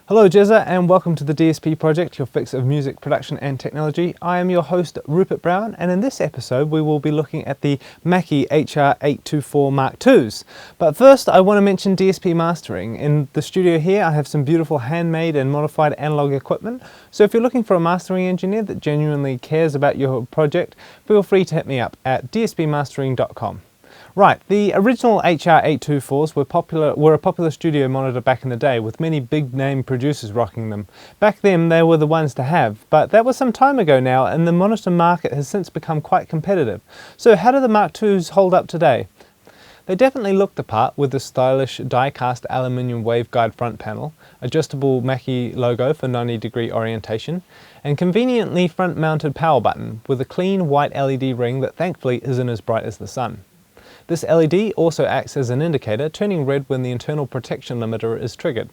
Hello Jezza and welcome to the DSP Project, your fix of music production and technology. I am your host Rupert Brown, and in this episode we will be looking at the Mackie HR824 Mark IIs. But first I want to mention DSP mastering. In the studio here I have some beautiful handmade and modified analog equipment, so if you're looking for a mastering engineer that genuinely cares about your project, feel free to hit me up at dspmastering.com. Right, the original HR824s were a popular studio monitor back in the day, with many big name producers rocking them. Back then they were the ones to have, but that was some time ago now, and the monitor market has since become quite competitive. So how do the Mark IIs hold up today? They definitely look the part, with the stylish die-cast aluminium waveguide front panel, adjustable Mackie logo for 90-degree orientation, and conveniently front-mounted power button with a clean white LED ring that thankfully isn't as bright as the sun. This LED also acts as an indicator, turning red when the internal protection limiter is triggered.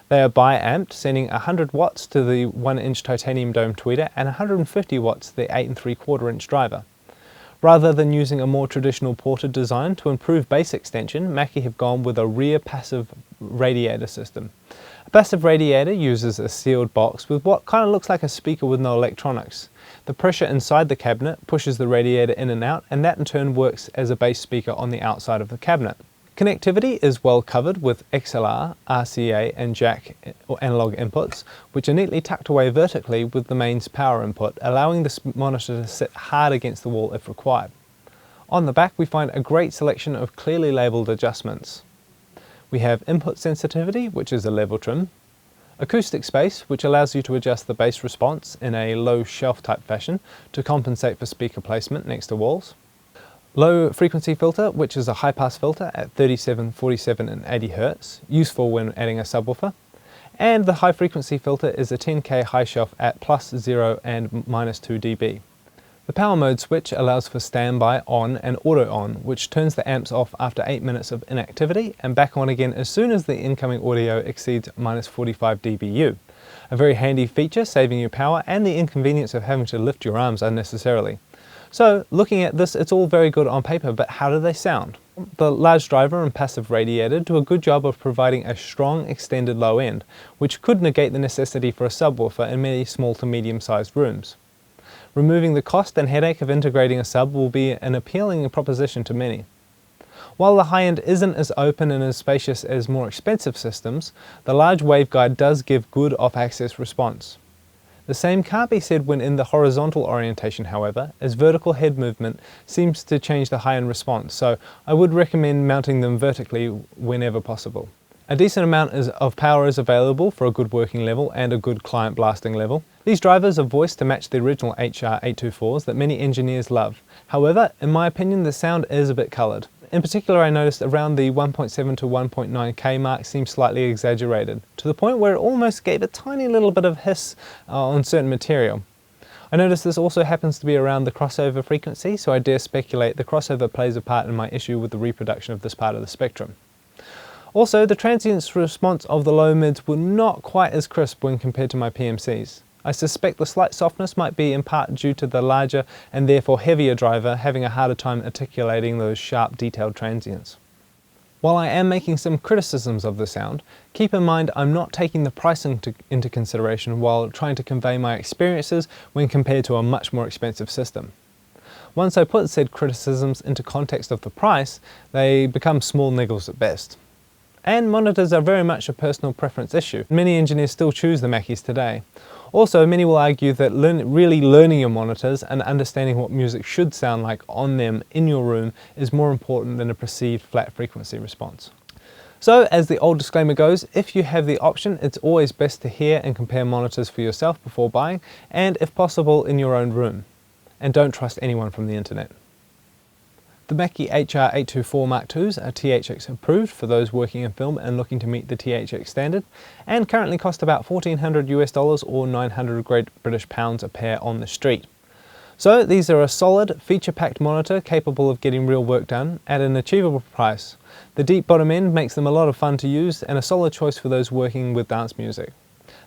They are bi-amped, sending 100 watts to the 1-inch titanium dome tweeter and 150 watts to the 8 3/4 inch driver. Rather than using a more traditional ported design to improve bass extension, Mackie have gone with a rear passive radiator system. A passive radiator uses a sealed box with what kind of looks like a speaker with no electronics. The pressure inside the cabinet pushes the radiator in and out, and that in turn works as a bass speaker on the outside of the cabinet. Connectivity is well covered with XLR, RCA and jack or analog inputs, which are neatly tucked away vertically with the mains power input, allowing the monitor to sit hard against the wall if required. On the back we find a great selection of clearly labelled adjustments. We have input sensitivity, which is a level trim, acoustic space, which allows you to adjust the bass response in a low shelf type fashion to compensate for speaker placement next to walls. Low frequency filter, which is a high pass filter at 37, 47 and 80 Hz, useful when adding a subwoofer. And the high frequency filter is a 10K high shelf at +0 and -2 dB. The power mode switch allows for standby on and auto on, which turns the amps off after 8 minutes of inactivity and back on again as soon as the incoming audio exceeds -45 dBu. A very handy feature, saving you power and the inconvenience of having to lift your arms unnecessarily. So looking at this, it's all very good on paper, but how do they sound? The large driver and passive radiator do a good job of providing a strong extended low end, which could negate the necessity for a subwoofer in many small to medium sized rooms. Removing the cost and headache of integrating a sub will be an appealing proposition to many. While the high end isn't as open and as spacious as more expensive systems, the large waveguide does give good off-axis response. The same can't be said when in the horizontal orientation, however, as vertical head movement seems to change the high-end response, so I would recommend mounting them vertically whenever possible. A decent amount of power is available for a good working level and a good client blasting level. These drivers are voiced to match the original HR824s that many engineers love. However, in my opinion, the sound is a bit coloured. In particular, I noticed around the 1.7 to 1.9K mark seems slightly exaggerated, to the point where it almost gave a tiny little bit of hiss on certain material. I noticed this also happens to be around the crossover frequency, so I dare speculate the crossover plays a part in my issue with the reproduction of this part of the spectrum. Also, the transients response of the low mids were not quite as crisp when compared to my PMCs. I suspect the slight softness might be in part due to the larger and therefore heavier driver having a harder time articulating those sharp detailed transients. While I am making some criticisms of the sound, keep in mind I'm not taking the pricing into consideration while trying to convey my experiences when compared to a much more expensive system. Once I put said criticisms into context of the price, they become small niggles at best. And monitors are very much a personal preference issue. Many engineers still choose the Mackies today. Also, many will argue that really learning your monitors and understanding what music should sound like on them in your room is more important than a perceived flat frequency response. So, as the old disclaimer goes, if you have the option, it's always best to hear and compare monitors for yourself before buying, and if possible in your own room. And don't trust anyone from the internet. The Mackie HR824 Mark IIs are THX approved for those working in film and looking to meet the THX standard, and currently cost about $1,400 US or 900 Great British pounds a pair on the street. So these are a solid, feature-packed monitor capable of getting real work done at an achievable price. The deep bottom end makes them a lot of fun to use and a solid choice for those working with dance music.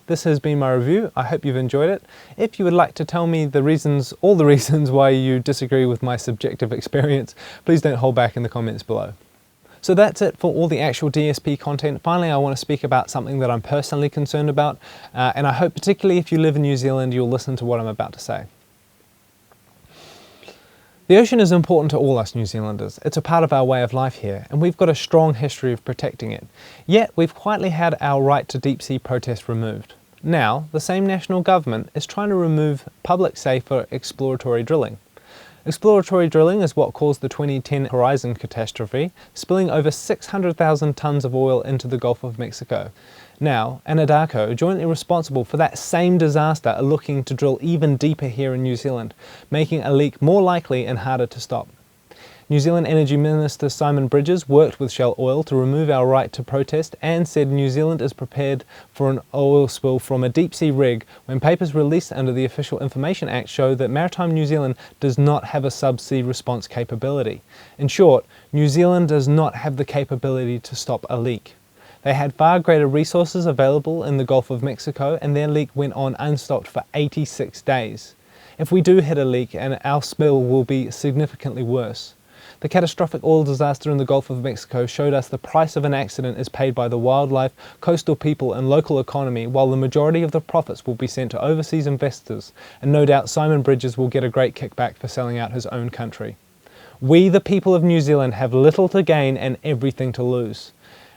This has been my review. I hope you've enjoyed it. If you would like to tell me all the reasons why you disagree with my subjective experience, please don't hold back in the comments below. So that's it for all the actual DSP content. Finally, I want to speak about something that I'm personally concerned about, and I hope particularly if you live in New Zealand, you'll listen to what I'm about to say. The ocean is important to all us New Zealanders. It's a part of our way of life here, and we've got a strong history of protecting it. Yet, we've quietly had our right to deep sea protest removed. Now, the same national government is trying to remove public say for exploratory drilling. Exploratory drilling is what caused the 2010 Horizon catastrophe, spilling over 600,000 tonnes of oil into the Gulf of Mexico. Now, Anadarko, jointly responsible for that same disaster, are looking to drill even deeper here in New Zealand, making a leak more likely and harder to stop. New Zealand Energy Minister Simon Bridges worked with Shell Oil to remove our right to protest and said New Zealand is prepared for an oil spill from a deep-sea rig when papers released under the Official Information Act show that Maritime New Zealand does not have a subsea response capability. In short, New Zealand does not have the capability to stop a leak. They had far greater resources available in the Gulf of Mexico, and their leak went on unstopped for 86 days. If we do hit a leak, and our spill will be significantly worse. The catastrophic oil disaster in the Gulf of Mexico showed us the price of an accident is paid by the wildlife, coastal people and local economy, while the majority of the profits will be sent to overseas investors, and no doubt Simon Bridges will get a great kickback for selling out his own country. We, the people of New Zealand, have little to gain and everything to lose.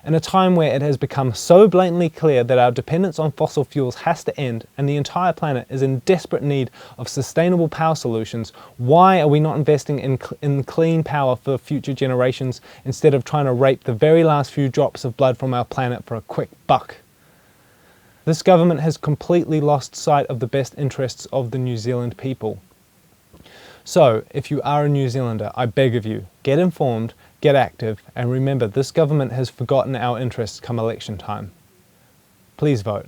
In a time where it has become so blatantly clear that our dependence on fossil fuels has to end and the entire planet is in desperate need of sustainable power solutions, why are we not investing in clean power for future generations instead of trying to rape the very last few drops of blood from our planet for a quick buck? This government has completely lost sight of the best interests of the New Zealand people. So, if you are a New Zealander, I beg of you, get informed, get active, and remember this government has forgotten our interests come election time. Please vote.